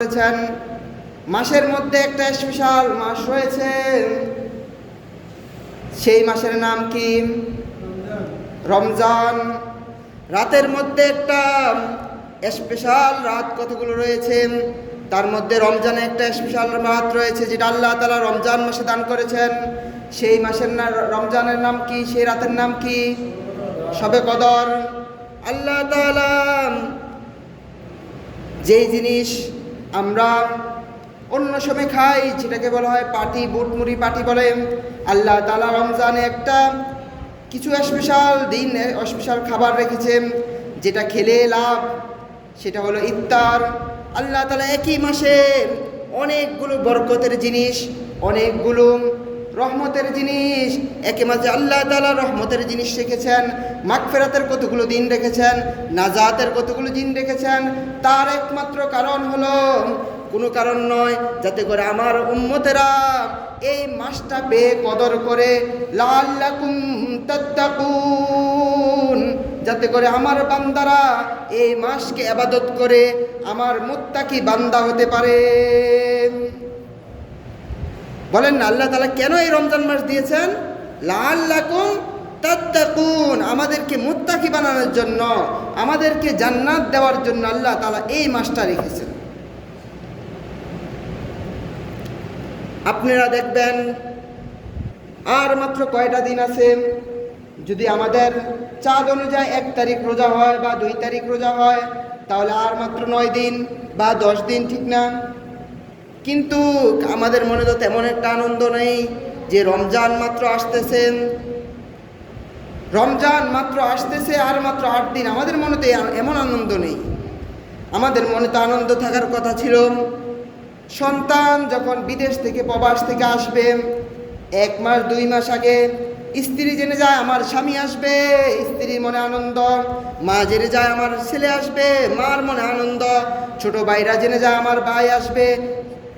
করেছেন। মাসের মধ্যে একটা স্পেশাল মাস রয়েছে, সেই মাসের নাম কি? রমজান। রাতের মধ্যে একটা স্পেশাল রাত কতগুলো রয়েছে, তার মধ্যে রমজানে একটা স্পেশাল রাত রয়েছে যেটা আল্লাহ তাআলা রমজান মাসে দান করেছেন। সেই মাসের রমজানের নাম কি? সেই রাতের নাম কি? শবে কদর। আল্লাহ তাআলা যেই জিনিস আমরা অন্য সময় খাই, যেটাকে বলা হয় পাটি, বুট মুড়ি পাটি বলে, আল্লাহ তাআলা রমজানে একটা কিছু স্পেশাল দিন, স্পেশাল খাবার রেখেছেন যেটা খেলে লাভ, সেটা হলো ইফতার। আল্লাহ তাআলা একই মাসে অনেকগুলো বরকতের জিনিস, অনেকগুলো রহমতের জিনিস, একই মাসে আল্লাহ তাআলা রহমতের জিনিস রেখেছেন, মাগফিরাতের কতগুলো দিন রেখেছেন, নাজাতের কতগুলো দিন রেখেছেন। তার একমাত্র কারণ হলো, কোনো কারণ নয়, যাতে করে আমার উম্মতেরা এই মাসটা বেকদর করে, লাআল্লাকুম তাত্তাকুন, যাতে করে আমার বান্দারা এই মাসকে ইবাদত করে আমার মুত্তাকি বান্দা হতে পারে। বলেন না, আল্লাহ তাআলা কেন এই রমজান মাস দিয়েছেন? লাআল্লাকুম তাত্তাকুন, আমাদেরকে মুত্তাকি বানানোর জন্য, আমাদেরকে জান্নাত দেওয়ার জন্য আল্লাহ তাআলা এই মাসটা রেখেছেন। আপনারা দেখবেন আর মাত্র কয়টা দিন আছে। যদি আমাদের চাঁদ অনুযায়ী 1 তারিখ রোজা হয় বা 2 তারিখ রোজা হয়, তাহলে আর মাত্র 9 দিন বা 10 দিন, ঠিক না? কিন্তু আমাদের মনে তো তেমন একটা আনন্দ নেই যে রমজান মাত্র আসতেছে, রমজান মাত্র আসতেছে, আর মাত্র 8 দিন। আমাদের মনে তো এমন আনন্দ নেই। আমাদের মনে তো আনন্দ থাকার কথা ছিল, সন্তান যখন বিদেশ থেকে, প্রবাস থেকে আসবে, 1 মাস 2 মাস আগে স্ত্রী জেনে যায় আমার স্বামী আসবে, স্ত্রীর মনে আনন্দ। মা জেনে যায় আমার ছেলে আসবে, মার মনে আনন্দ। ছোট ভাইরা জেনে যায় আমার ভাই আসবে,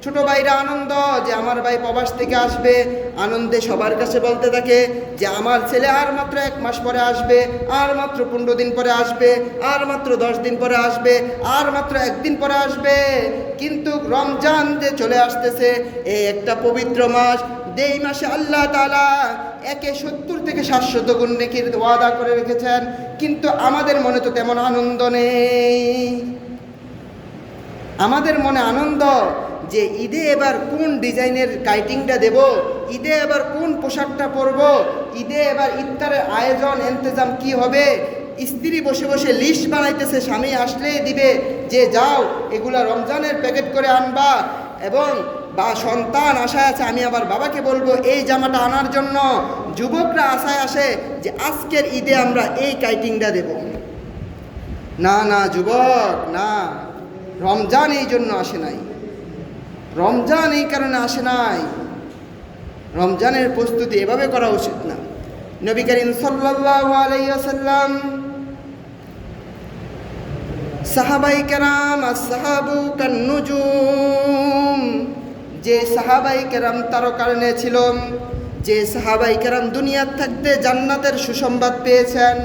ছোট ভাইরা আনন্দ যে আমার ভাই প্রবাস থেকে আসবে। আনন্দে সবার কাছে বলতে থাকে যে আমার ছেলে আর মাত্র 1 মাস পরে আসবে, আর মাত্র 15 দিন পরে আসবে, আর মাত্র 10 দিন পরে আসবে, আর মাত্র 1 দিন পরে আসবে। কিন্তু রমজান যে চলে আসতেছে, এই একটা পবিত্র মাস, যেই মাসে আল্লাহ তাআলা 70 থেকে 700 গুণ নেকির ওয়াদা করে রেখেছেন, কিন্তু আমাদের মনে তো তেমন আনন্দ নেই। আমাদের মনে আনন্দ যে ঈদে এবার কোন ডিজাইনের কাইটিংটা দেব, ঈদে এবার কোন পোশাকটা পরব, ঈদে এবার ইফতারের আয়োজন ইন্তজাম কি হবে। স্ত্রী বসে বসে লিস্ট বানাইতেছে, স্বামী আসলেই দিবে যে যাও এগুলা রমজানের প্যাকেট করে আনবা, এবং বা সন্তান আশায় আছে আমি আবার বাবাকে বলবো এই জামাটা আনার জন্য। যুবকরা আশায় আসে যে আজকের ঈদে আমরা এই কাইটিংটা দেব। না না যুবক, না, রমজান এই জন্য আসে নাই, রমজান এই কারণে আসে নাই। রমজানের প্রস্তুতি এভাবে করা উচিত না। নবী করিম সাল্লাল্লাহু আলাইহি ওয়াসাল্লাম, সাহাবাই কেরাম, আসহাবু কান্নুজুম, যে সাহাবাই কেরাম তারকার ন্যায় ছিল, যে সাহাবাই কেরাম দুনিয়ার থাকতে জান্নাতের সুসংবাদ পেয়েছেন,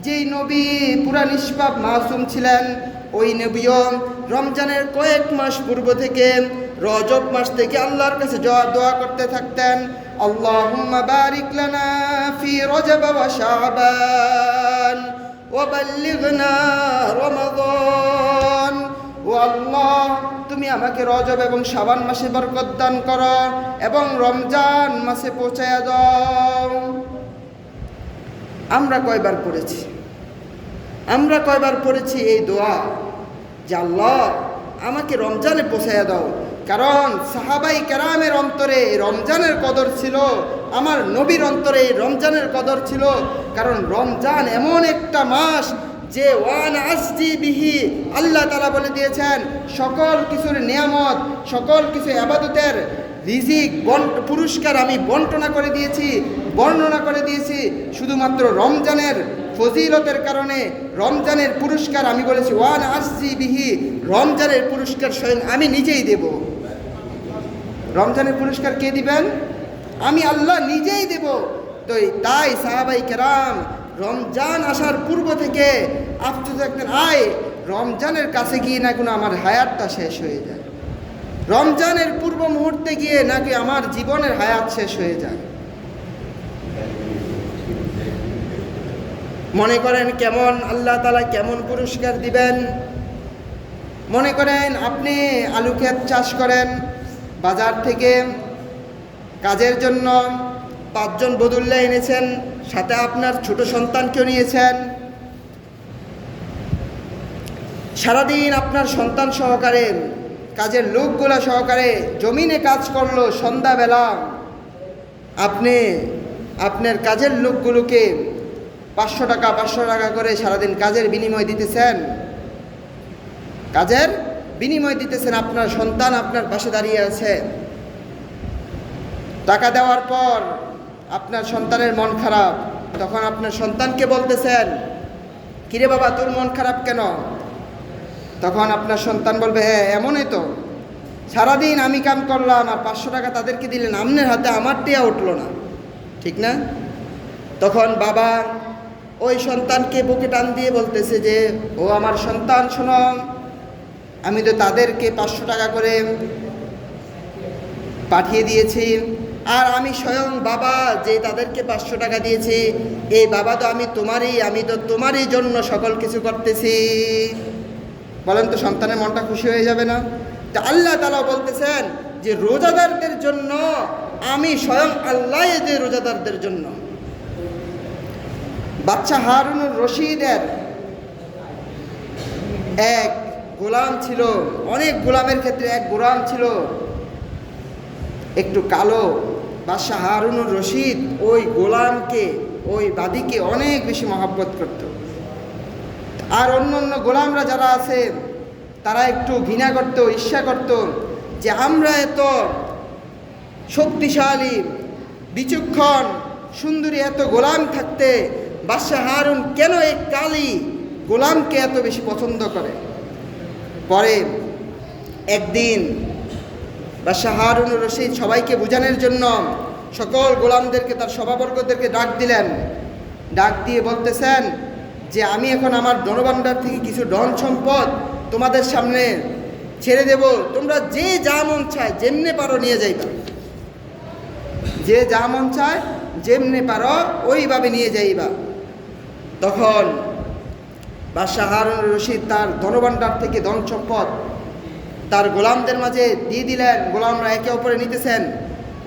যেই নবী পুরা নিষ্পাপ মাসুম ছিলেন, ওই নবীও রমজানের কয়েক মাস পূর্ব থেকে, রজব মাস থেকে আল্লাহর কাছে দোয়া করতে থাকতেন, আল্লাহুম্মা বারিক লানা ফি রজব ওয়া শাবান ওয়া বাল্লিগনা রমাদান। ও আল্লাহ, তুমি আমাকে রজব এবং শাবান মাসে বরকত দান করো এবং রমজান মাসে পৌঁছায়া দাও। আমরা কয়বার পড়েছি, আমরা কয়বার পড়েছি এই দোয়া যে আল্লাহ আমাকে রমজানে পৌঁছায়া দাও। কারণ সাহাবাই কেরামের অন্তরে রমজানের কদর ছিল, আমার নবীর অন্তরে রমজানের কদর ছিল। কারণ রমজান এমন একটা মাস যে ওয়ান আসজি বিহি, আল্লাহ তাআলা বলে দিয়েছেন সকল কিছুর নিয়ামত, সকল কিছু ইবাদতের রিজিক পুরস্কার আমি বর্ণনা করে দিয়েছি। শুধুমাত্র রমজানের ফজিলতের কারণে, রমজানের পুরস্কার আমি বলেছি ওয়ান আসজি বিহি, রমজানের পুরস্কার স্বয়ং আমি নিজেই দেব। রমজানের পুরস্কার কে দিবেন? আমি আল্লাহ নিজেই দেব। তো তাই সাহাবাই কেরাম রমজান আসার পূর্ব থেকে আফসোস থাকতেন, আয় রমজানের কাছে গিয়ে না কোনো আমার হায়াতটা শেষ হয়ে যায়। রমজানের পূর্ব মুহূর্তে গিয়ে নাকি আমার জীবনের হায়াত শেষ হয়ে যায়। মনে করেন কেমন আল্লাহ তাআলা কেমন পুরস্কার দিবেন। মনে করেন আপনি আলু ক্ষেত চাষ করেন, বাজার থেকে কাজের জন্য 5 জন বদুল্লা এনেছেন, সাথে আপনার ছোট সন্তানকেও নিয়েছেন। সারাদিন আপনার সন্তান সহকারে, কাজের লোকগুলা সহকারে জমিনে কাজ করলো। সন্ধ্যাবেলা আপনি আপনার কাজের লোকগুলোকে 500 টাকা করে সারাদিন কাজের বিনিময় দিতেছেন। কাজের বিনিময় দিতেছেন। আপনার সন্তান আপনার পাশে দাঁড়িয়ে আছে। টাকা দেওয়ার পর আপনার সন্তানের মন খারাপ, তখন আপনার সন্তানকে বলতেছেন, কিরে বাবা তোর মন খারাপ কেন? তখন আপনার সন্তান বলবে, হ্যাঁ এমনই তো, সারাদিন আমি কাম করলাম আর 500 টাকা তাদেরকে দিলেন, আপনার হাতে আমার টিয়া উঠলো না, ঠিক না? তখন বাবা ওই সন্তানকে বুকে টান দিয়ে বলতেছে যে, ও আমার সন্তান শোনো, আমি তো তাদেরকে 500 টাকা করে পাঠিয়ে দিয়েছি, আর আমি স্বয়ং বাবা যে তাদেরকে 500 টাকা দিয়েছি, এই বাবা তো আমি তো তোমারই জন্য সকল কিছু করতেছি। বলেন তো সন্তানের মনটা খুশি হয়ে যাবে না? তা আল্লাহ তাআলা বলতেছেন যে রোজাদারদের জন্য আমি স্বয়ং আল্লাহ, যে রোজাদারদের জন্য। বাদশা হারুনুর রশিদের এক গোলাম ছিল, অনেক গোলামের ক্ষেত্রে এক গোলাম ছিল একটু কালো। বাদশা হারুনুর রশিদ ওই গোলামকে, ওই বাদীকে অনেক বেশি মহব্বত করত। আর অন্য অন্য গোলামরা যারা আছে তারা একটু ঘৃণা করত, ঈর্ষা করত যে আমরা এত শক্তিশালী, বিচক্ষণ, সুন্দরী এত গোলাম থাকতে বাদশা হারুন কেন এই কালী গোলামকে এত বেশি পছন্দ করে। পরে একদিন বাদশা হারুনুর রশিদ সবাইকে বোঝানোর জন্য সকল গোলামদেরকে, তার সভাবর্গদেরকে ডাক দিলেন। ডাক দিয়ে বলতেছেন যে আমি এখন আমার ধনভাণ্ডার থেকে কিছু ধন সম্পদ তোমাদের সামনে ছেড়ে দেব, তোমরা যে যা মন চায় যেমনে পারো নিয়ে যাইবা, যে যা মন চায় যেমনে পারো ওইভাবে নিয়ে যাইবা। তখন বাদশা হারুনুর রশিদ তার ধনভাণ্ডার থেকে ধন সম্পদ তার গোলামদের মাঝে দিয়ে দিলেন। গোলামরা একে অপরে নিতেছেন।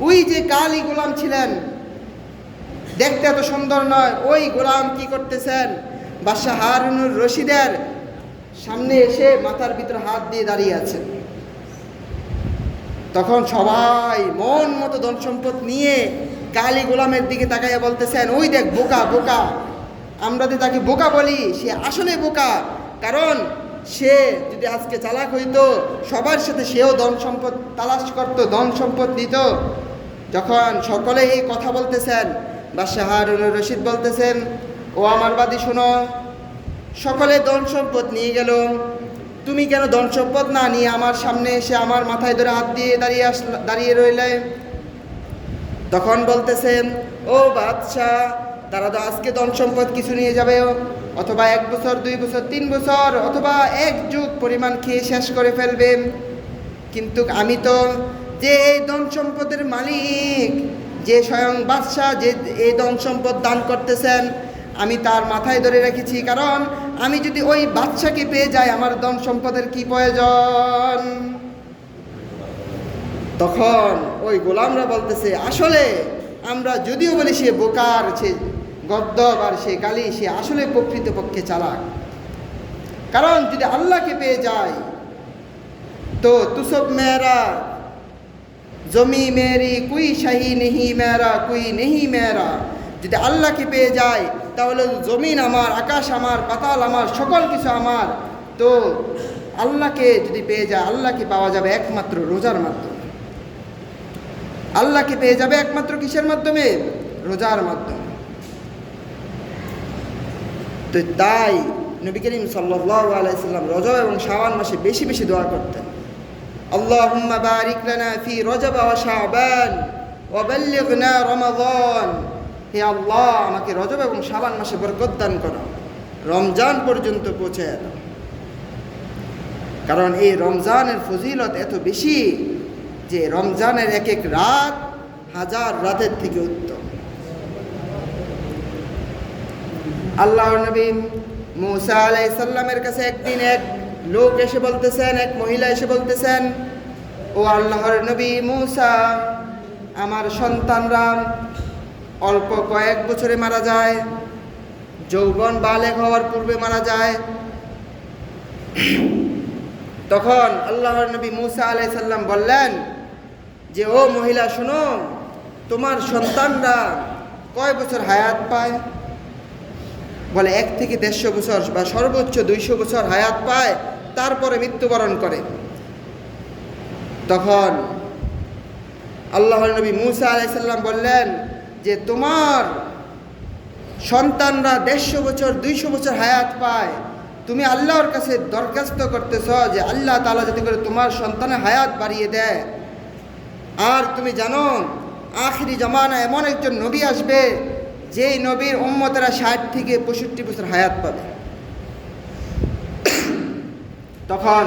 ওই যে কালী গোলাম ছিলেন, দেখতে এত সুন্দর নয়, ওই গোলাম কি করতেছেন, বাদশা হারুনুর রশিদের সামনে এসে মাথার ভিতর হাত দিয়ে দাঁড়িয়ে আছেন। তখন সবাই মন মতো ধন সম্পদ নিয়ে কালী গোলামের দিকে তাকাইয়া বলতেছেন, ওই দেখ বোকা বোকা, আমরা তো তাকে বোকা বলি, সে আসলে বোকা, কারণ সে যদি আজকে চালাক হইতো সবার সাথে সেও ধন সম্পদ তালাশ করত, ধন সম্পদ নিত। যখন সকলে এই কথা বলতেছেন, বাদশা হারুনুর রশিদ বলতেছেন, ও আমার বাদী শোনো, সকলে ধন সম্পদ নিয়ে গেল, তুমি কেন ধন সম্পদ না নিয়ে আমার সামনে এসে আমার মাথায় ধরে হাত দিয়ে দাঁড়িয়ে রইলে? তখন বলতেছেন, ও বাদশাহ, তারা তো আজকে ধন সম্পদ কিছু নিয়ে যাবে, অথবা 1 বছর 2 বছর 3 বছর অথবা 1 যুগ পরিমাণ খেয়ে শেষ করে ফেলবে, কিন্তু আমি তো যে এই ধন সম্পদের মালিক, যে স্বয়ং বাদশাহ, যে এই ধন সম্পদ দান করতেছেন, আমি তার মাথায় ধরে রেখেছি, কারণ আমি যদি ওই বাদশাকে পেয়ে যাই আমার ধন সম্পদের কি প্রয়োজন? তখন ওই গোলামরা বলতেছে, আসলে আমরা যদিও বলি সে বোকার, সে গদ্দব আর সে কালী, সে আসলে প্রকৃতপক্ষে চালাক, কারণ যদি আল্লাহকে পেয়ে যায় তো তুসব মেরা জমি মেরি কুই শাহী নেহি মেরা কুই নেহি মেরা, যদি আল্লাহকে পেয়ে যায় তাহলে জমিন আমার, আকাশ আমার, পাতাল আমার, সকল কিছু আমার। তো আল্লাহকে যদি পেয়ে যায়, আল্লাহকে পাওয়া যাবে একমাত্র রোজার মাধ্যমে। আল্লাহকে পেয়ে যাবে একমাত্র কিসের মাধ্যমে? রোজার মাধ্যমে। তো তাই নবী করিম সাল্লাল্লাহু আলাইহি সাল্লাম রজব এবং শাবান মাসে বেশি বেশি দোয়া করতেন, আল্লাহুম্মা বারিক লানা ফি রজব ওয়া শাবান ওয়া বাল্লিগনা রমাদান, হে আল্লাহ আমাকে রজব এবং শাবান মাসে বরকত দান করো, রমজান পর্যন্ত পৌঁছে দাও। কারণ এই রমজানের ফজিলত এত বেশি যে রমজানের এক এক রাত হাজার রাতের থেকে উত্তম। আল্লাহর নবী মুসা আলাইহিস সালামের কাছে একদিন এক লোক এসে বলতেছেন, এক মহিলা এসে বলতেছেন, ও আল্লাহর নবী মুসা, আমার সন্তানরা অল্প কয়েক বছরে মারা যায়, যৌবন বালেগ হওয়ার পূর্বে মারা যায়। তখন আল্লাহর নবী মুসা আলাইহিস সালাম বললেন যে, ও মহিলা শোনো, তোমার সন্তানরা কয় বছর হায়াত পায়? বলে 1 থেকে 150 বছর বা সর্বোচ্চ 200 বছর হায়াত পায়, তারপরে মৃত্যুবরণ করে। তখন আল্লাহর নবী মুসা আলাইহিস সালাম বললেন যে, তোমার সন্তানরা 150 বছর 200 বছর হায়াত পায়, তুমি আল্লাহর কাছে দরখাস্ত করতেছ যে আল্লাহ তাআলা যাতে করে তোমার সন্তানের হায়াত বাড়িয়ে দেয়। আর তুমি জানো আখিরি জামানা এমন একজন নবী আসবে যেই নবীর উম্মতেরা 60 থেকে 65 বছর হায়াত পাবে। তখন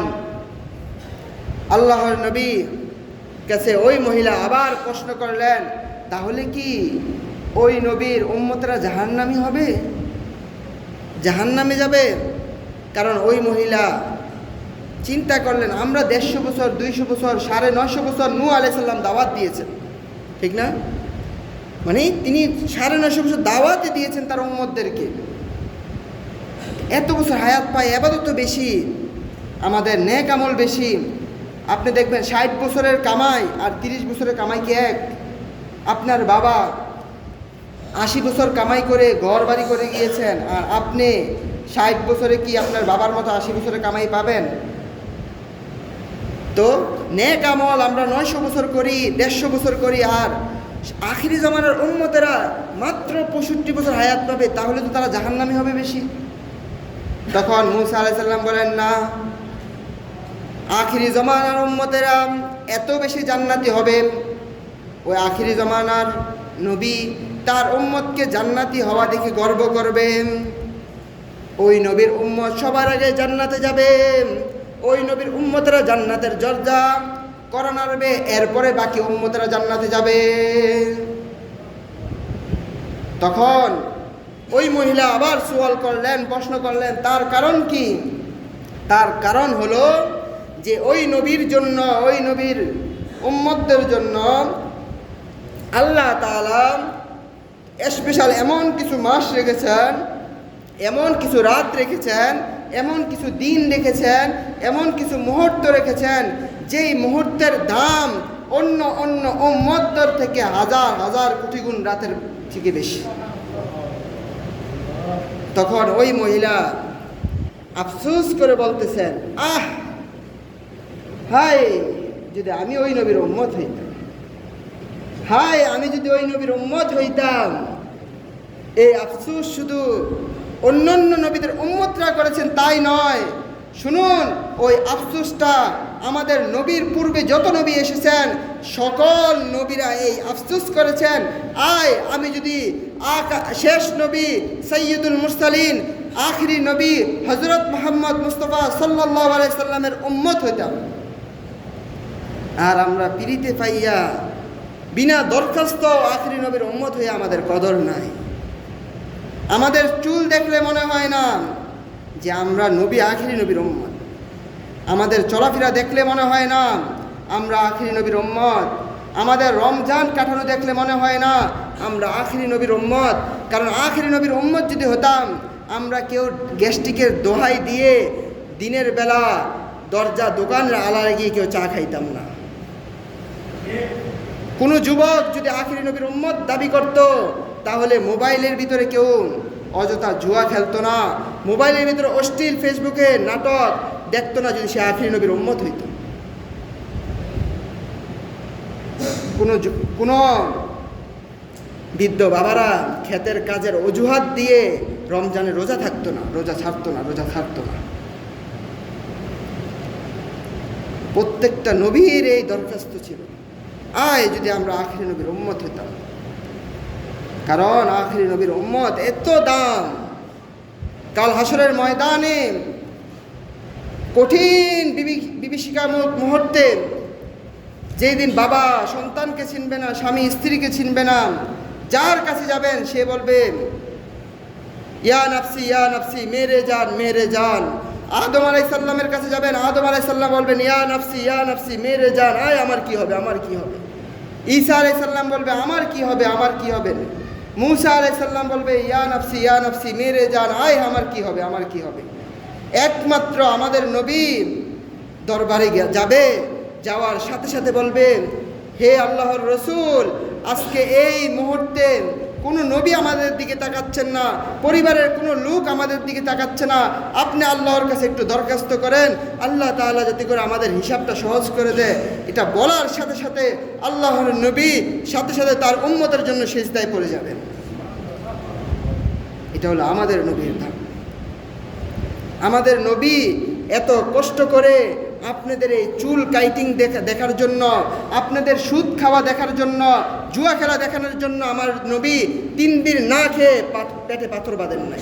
আল্লাহর নবী কাছে ওই মহিলা আবার প্রশ্ন করলেন, তাহলে কি ওই নবীর উম্মতেরা জাহান্নামী হবে, জাহান্নামে যাবে? কারণ ওই মহিলা চিন্তা করলেন, আমরা 150 বছর 200 বছর 950 বছর নূহ আলাইহিস সালাম দাওয়াত দিয়েছেন, ঠিক না? মানে তিনি 950 বছর দাওয়াতে দিয়েছেন তার উম্মতদেরকে। এত বছর হায়াত পায়, ইবাদত বেশি, আমাদের নেক আমল বেশি। আপনি দেখবেন 60 বছরের কামাই আর 30 বছরের কামাই কি এক? আপনার বাবা 80 বছর কামাই করে ঘর বাড়ি করে গিয়েছেন, আর আপনি 60 বছরে কি আপনার বাবার মতো 80 বছরের কামাই পাবেন? তো নেক আমল আমরা 900 বছর করি, 150 বছর করি, আর আখিরি জামানার উম্মতেরা মাত্র 65 বছর হায়াত পাবে, তাহলে তো তারা জাহান্নামী হবে বেশি। তখন মুসা আলাইহিস সালাম বলেন, না, আখিরি জামানার উম্মতেরা এত বেশি জান্নাতি হবে, ওই আখিরি জামানার নবী তার উম্মতকে জান্নাতি হওয়া দেখে গর্ব করবে। ওই নবীর উম্মত সবার আগে জান্নাতে যাবে, ওই নবীর উম্মতেরা জান্নাতের দরজা করা নাড়বে, এরপরে বাকি উম্মতেরা জান্নাতে যাবে। তখন ওই মহিলা আবার সওয়াল করলেন, প্রশ্ন করলেন, তার কারণ কি? তার কারণ হলো যে ওই নবীর জন্য, ওই নবীর উম্মতদের জন্য আল্লাহ তাআলা স্পেশাল এমন কিছু মাস রেখেছেন, এমন কিছু রাত রেখেছেন, এমন কিছু দিন রেখেছেন, এমন কিছু মুহূর্ত রেখেছেন, যেই মুহূর্তের দাম অন্য অন্য উম্মতদের থেকে হাজার হাজার কোটি গুণ রাতের থেকে বেশি। তখন ওই মহিলা আফসোস করে বলতেছেন, হায় যদি আমি ওই নবীর উম্মত হইতাম, হায় আমি যদি ওই নবীর উম্মত হইতাম। এই আফসোস শুধু অন্যান্য নবীদের উম্মতরা করেছেন তাই নয়, শুনুন, ওই আফসোসটা আমাদের নবীর পূর্বে যত নবী এসেছেন সকল নবীরা এই আফসোস করেছেন, আমি যদি শেষ নবী সৈয়দুল মুরসালিন আখিরি নবী হযরত মুহাম্মদ মুস্তাফা সাল্লাল্লাহু আলাইহি সাল্লামের উম্মত হইতাম। আর আমরা পিরিতে পাইয়া বিনা দরখাস্ত আখিরি নবীর উম্মত হয়ে আমাদের কদর নাই। আমাদের চুল দেখলে মনে হয় না যে আমরা নবী আখিরি নবীর উম্মত, আমাদের চলাফেরা দেখলে মনে হয় না আমরা আখিরি নবীর উম্মত, আমাদের রমজান কাটানো দেখলে মনে হয় না আমরা আখিরি নবীর উম্মত। কারণ আখিরি নবীর উম্মত যদি হতাম, আমরা কেউ গ্যাস্ট্রিকের দোহাই দিয়ে দিনের বেলা দরজা দোকানের আড়ালে গিয়ে কেউ চা খাইতাম না। কোনো যুবক যদি আখিরি নবীর উম্মত দাবি করত, তাহলে মোবাইলের ভিতরে কেউ অযথা জুয়া খেলতো না, মোবাইলের ভিতরে অশ্লীল ফেসবুকে নাটক দেখতো না, যদি সে আখিরি নবীর উম্মত হইত। কোনো বৃদ্ধ বাবারা ক্ষেতের কাজের অজুহাত দিয়ে রমজানে রোজা থাকতো না, রোজা ছাড়তো না। প্রত্যেকটা নবীর এই দরখাস্ত ছিল, যদি আমরা আখিরি নবীর উম্মত হইতাম। কারণ আখিরি নবীর উম্মত এত দাম, কাল হাসরের ময়দানে কঠিন বিভীষিকামূলক মুহূর্তে, যেই দিন বাবা সন্তানকে চিনবে না, স্বামী স্ত্রীকে চিনবে না, যার কাছে যাবেন সে বলবে ইয়া নাফসি মেরে জান। আদম আলাইহিস সালামের কাছে যাবেন, আদম আলাইহিস সালাম বলবেন ইয়া নাফসি মেরে জান, আয় আমার কি হবে। ঈসা আলাইহিস সালাম বলবে আমার কি হবে। মূসা আলাইহিস সালাম বলবে ইয়া নাফসি মেরে জান, আয় আমার কি হবে। একমাত্র আমাদের নবী দরবারে যাওয়ার সাথে সাথে বলবেন হে আল্লাহর রসুল, আজকে এই মুহূর্তে কোনো নবী আমাদের দিকে তাকাচ্ছেন না, পরিবারের কোনো লোক আমাদের দিকে তাকাচ্ছে না, আপনি আল্লাহর কাছে একটু দরখাস্ত করেন আল্লাহ তাআলা যাতে করে আমাদের হিসাবটা সহজ করে দেয়। এটা বলার সাথে সাথে আল্লাহর নবী সাথে সাথে তার উম্মতের জন্য সিজদায় পড়ে যাবেন। এটা হলো আমাদের নবীর ধাম। আমাদের নবী এত কষ্ট করে আপনাদের এই চুল কাইটিং দেখার জন্য, আপনাদের সুদ খাওয়া দেখার জন্য, জুয়া খেলা দেখানোর জন্য আমার নবী 3 দিন না খেয়ে পেটে পাথর বাঁধেন নাই।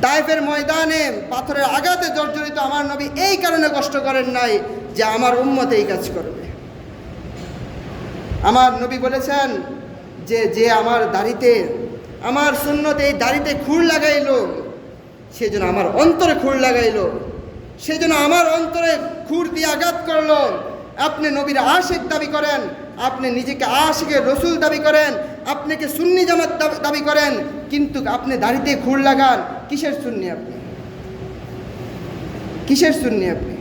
তায়েফের ময়দানে পাথরের আঘাতে জর্জরিত আমার নবী এই কারণে কষ্ট করেন নাই যে আমার উম্মত এই কাজ করবে। আমার নবী বলেছেন যে আমার দাড়িতে, আমার সুন্নতে এই দাড়িতে খুর লাগাইল, সেজন্য আমার অন্তরে খুর লাগাইল, সেজন্য আমার অন্তরে খুর দিয়ে আঘাত করলো। আপনি নবীর আশিক দাবি করেন, আপনি নিজেকে আশিকে রসুল দাবি করেন, আপনাকে সুন্নি জামাত দাবি করেন, কিন্তু আপনি দাড়িতে খুর লাগান, কিসের সুন্নি আপনি?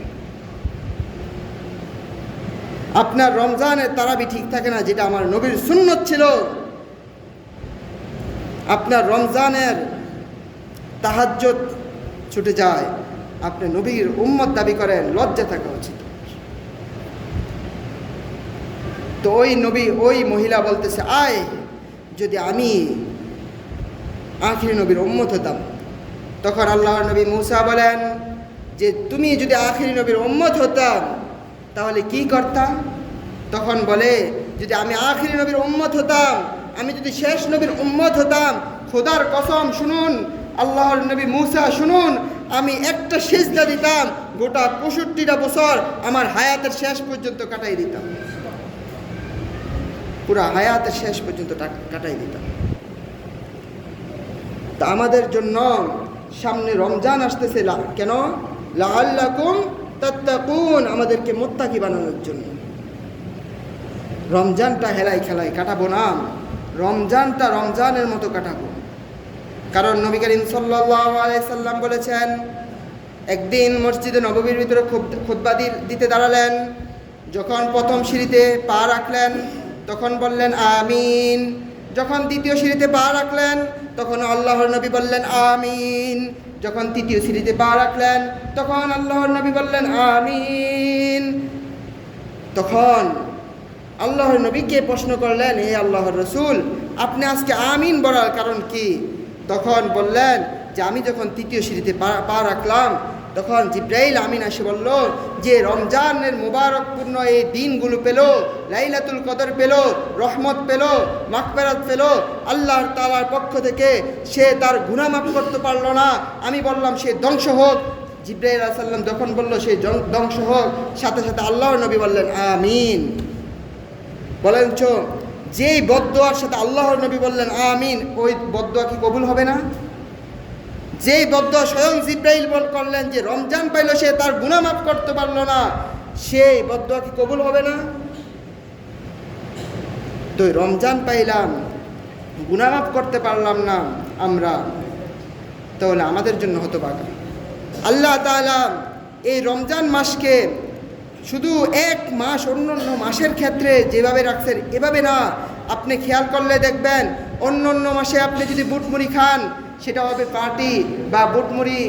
আপনার রমজানের তারাবি ঠিক থাকে না, যেটা আমার নবীর সুন্নত ছিল। আপনার রমজানের তাহাজ্জুদ ছুটে যায়, আপনি নবীর উম্মত দাবি করেন, লজ্জা থাকা উচিত। তো ওই মহিলা বলতেছে আয় যদি আমি আখিরি নবীর উম্মত হতাম। তখন আল্লাহর নবী মূসা বলেন যে তুমি যদি আখিরি নবীর উম্মত হতাম তাহলে কি করতাম? তখন বলে যদি আমি আখিরি নবীর উম্মত হতাম, আমি যদি শেষ নবীর উম্মত হতাম, খোদার কসম শুনুন আল্লাহর নবী মূসা শুনুন, আমি একটা সিজদা দিতাম, গোটা 65টা বছর আমার হায়াতের শেষ পর্যন্ত কাটাই দিতাম, পুরা হায়াতের শেষ পর্যন্ত কাটাই দিতাম। তা আমাদের জন্য সামনে রমজান আসতেছে, কেন? লাআল্লাকুম তাত্তাকুন, আমাদেরকে মুত্তাকি বানানোর জন্য। রমজানটা হেলাই খেলাই কাটাবো না, রমজানটা রমজানের মতো কাটাবো। কারণ নবী করিম সাল্লাল্লাহু আলাইহি সাল্লাম বলেছেন, একদিন মসজিদে নববীর ভিতরে খুতবা দিতে দাঁড়ালেন, যখন প্রথম সিঁড়িতে পা রাখলেন তখন বললেন আমিন, যখন দ্বিতীয় সিঁড়িতে পা রাখলেন তখন আল্লাহর নবী বললেন আমিন, যখন তৃতীয় সিঁড়িতে পা রাখলেন তখন আল্লাহর নবী বললেন আমিন। তখন আল্লাহর নবীকে প্রশ্ন করলেন, হে আল্লাহর রসুল, আপনি আজকে আমিন বলার কারণ কি? তখন বললেন যে আমি যখন তৃতীয় সিঁড়িতে পা রাখলাম তখন জিব্রাইল আমিন এসে বলল যে রমজানের মুবারকপূর্ণ এই দিনগুলো পেল, লাইলাতুল কদর পেল, রহমত পেল, মাগফিরাত পেল আল্লাহর তাআলার পক্ষ থেকে, সে তার গুনাহ মাফ করতে পারলো না। আমি বললাম সে ধ্বংস হোক। জিব্রাইল আলাইহিস সালাম যখন বলল সে ধ্বংস হোক, সাথে সাথে আল্লাহর নবী বললেন আমিন। বলেন তো যেই বদদোয়ার সাথে আল্লাহর নবী বললেন আমিন, ওই বদদোয়া কি কবুল হবে না? যেই বদদোয়া স্বয়ং জিব্রাইল করলেন যে রমজান পাইল সে তার গুনাহ মাফ করতে পারলো না, সেই বদদোয়া কি কবুল হবে না? তো রমজান পাইলাম, গুনাহ মাফ করতে পারলাম না আমরা, তাহলে আমাদের জন্য হতভাগা। আল্লাহ তাআলা এই রমজান মাসকে শুধু এক মাস অন্য মাসের ক্ষেত্রে যেভাবে রাখছেন এভাবে না। আপনি খেয়াল করলে দেখবেন অন্য মাসে আপনি যদি বুটমুড়ি খান সেটা হবে পার্টি বা বুটমুড়ি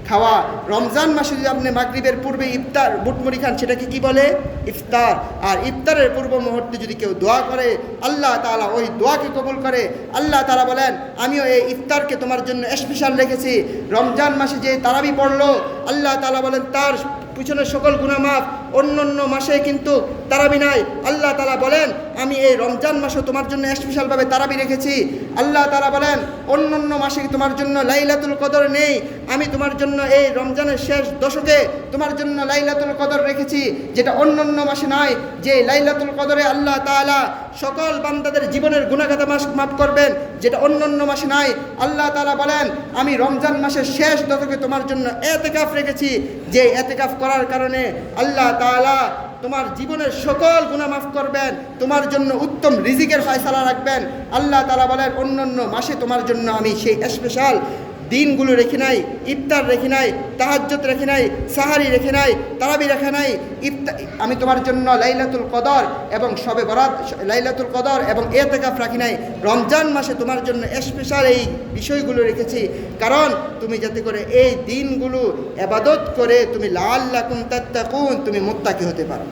খাওয়া। রমজান মাসে যদি আপনি মাগরিবের পূর্বে ইফতার বুটমুড়ি খান সেটাকে কি বলে? ইফতার। আর ইফতারের পূর্ব মুহূর্তে যদি কেউ দোয়া করে আল্লাহ তাআলা ওই দোয়াকে কবুল করে। আল্লাহ তাআলা বলেন আমিও এই ইফতারকে তোমার জন্য স্পেশাল রেখেছি। রমজান মাসে যে তারাবি পড়লো আল্লাহ তাআলা বলেন তার পিছনের সকল গুনাহ মাফ, অন্য অন্য মাসে কিন্তু তারাবি নাই। আল্লাহ তাআলা বলেন আমি এই রমজান মাসে তোমার জন্য স্পেশালভাবে তারাবি রেখেছি। আল্লাহ তাআলা বলেন অন্য অন্য মাসে তোমার জন্য লাইলাতুল কদর নেই, আমি তোমার জন্য এই রমজানের শেষ দশকে তোমার জন্য লাইলাতুল কদর রেখেছি, যেটা অন্য অন্য মাসে নাই। যে লাইলাতুল কদরে আল্লাহ তাআলা সকল বান্দাদের জীবনের গুনাহগাতা মাফ করবেন, যেটা অন্য অন্য মাসে নাই। আল্লাহ তাআলা বলেন আমি রমজান মাসের শেষ দশকে তোমার জন্য এতেকাফ রেখেছি, যে এতেকাফ করার কারণে আল্লাহ তাআলা তোমার জীবনের সকল গুনাহ মাফ করবেন, তোমার জন্য উত্তম রিজিকের ফয়সালা রাখবেন। আল্লাহ তাআলা বলেন অন্য অন্য মাসে তোমার জন্য আমি সেই স্পেশাল দিনগুলো রেখে নাই, ইফতার রেখে নাই, তাহাজ্জুদ রেখে নাই, সাহারি রেখে নাই, তারাবি রেখে নাই। আমি তোমার জন্য লাইলাতুল কদর এবং শবে বরাত, লাইলাতুল কদর এবং ইতিকাফ রাখি নাই। রমজান মাসে তোমার জন্য স্পেশাল এই বিষয়গুলো রেখেছি, কারণ তুমি যাতে করে এই দিনগুলো ইবাদত করে তুমি লাআল্লাকুম তাত্তাকুন, তুমি মুত্তাকি হতে পারো।